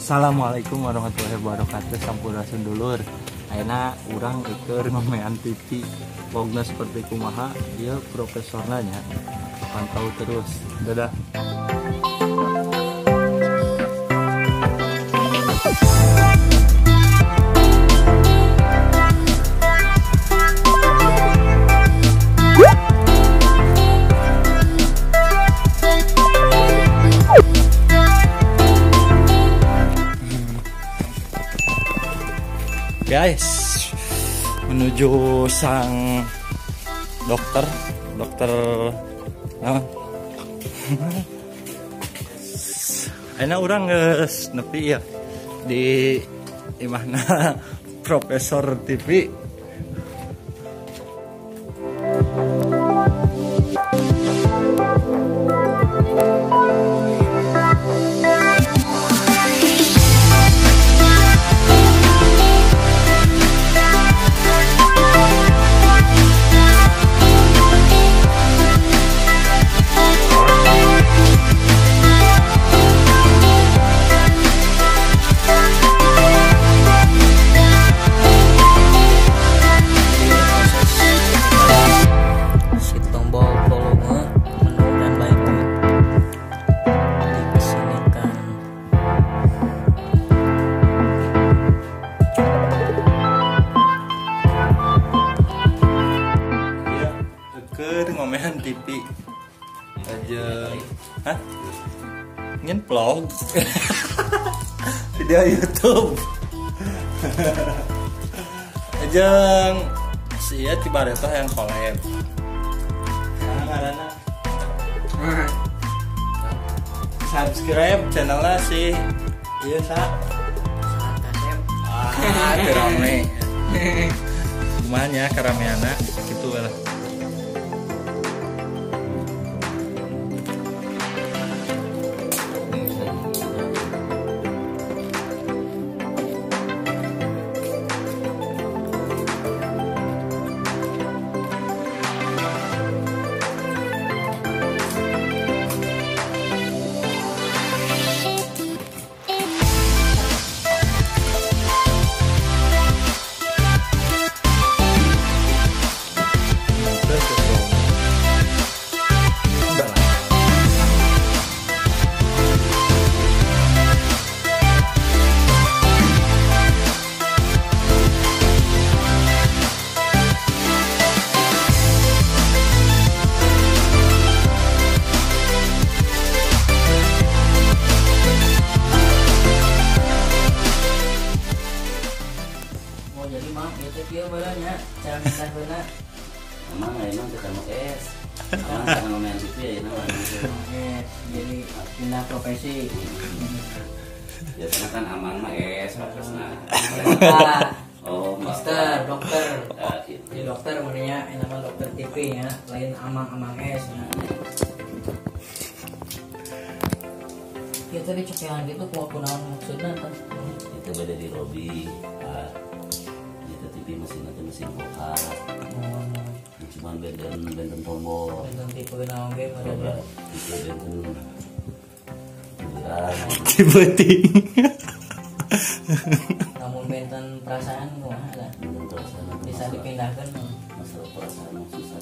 Assalamualaikum warahmatullahi wabarakatuh. Sampurasun dulur. Ayeuna urang keur ngomean TV. Vlogna seperti kumaha ieu profesorna nya. Pantau terus. Dadah. Guys, menuju sang dokter ayeuna urang geus nepi ya di imahna Profesor TV. Ngomehan TV aja, hah? Ingin vlog video YouTube aja sih ya tiba-tiba yang collab karena subscribe channelnya sih iya rame gimana ya kerameana gitu lah. Jadi mah itu dia barangnya cara minta beuna. Emang kita mau es. Emang karena ngomongin TV ya Es. Jadi pindah profesi. Biasanya kan aman mah es maksudnya. Oh, Mister, dokter. Gitu. Di dokter namanya nama dokter TV ya, lain amang es. Kita di cekelan gitu kuah kunaon maksudnya kan. Itu beda di lobby. Itu TV mesin bokar. Cuman benden tombol. Benten tipe naon ge Coba itu benden bulan. Tipe-tipe. Namun benten perasaan kumaha lah. Benden perasaan Bisa dipindahkan. masalah perasaan yang susah.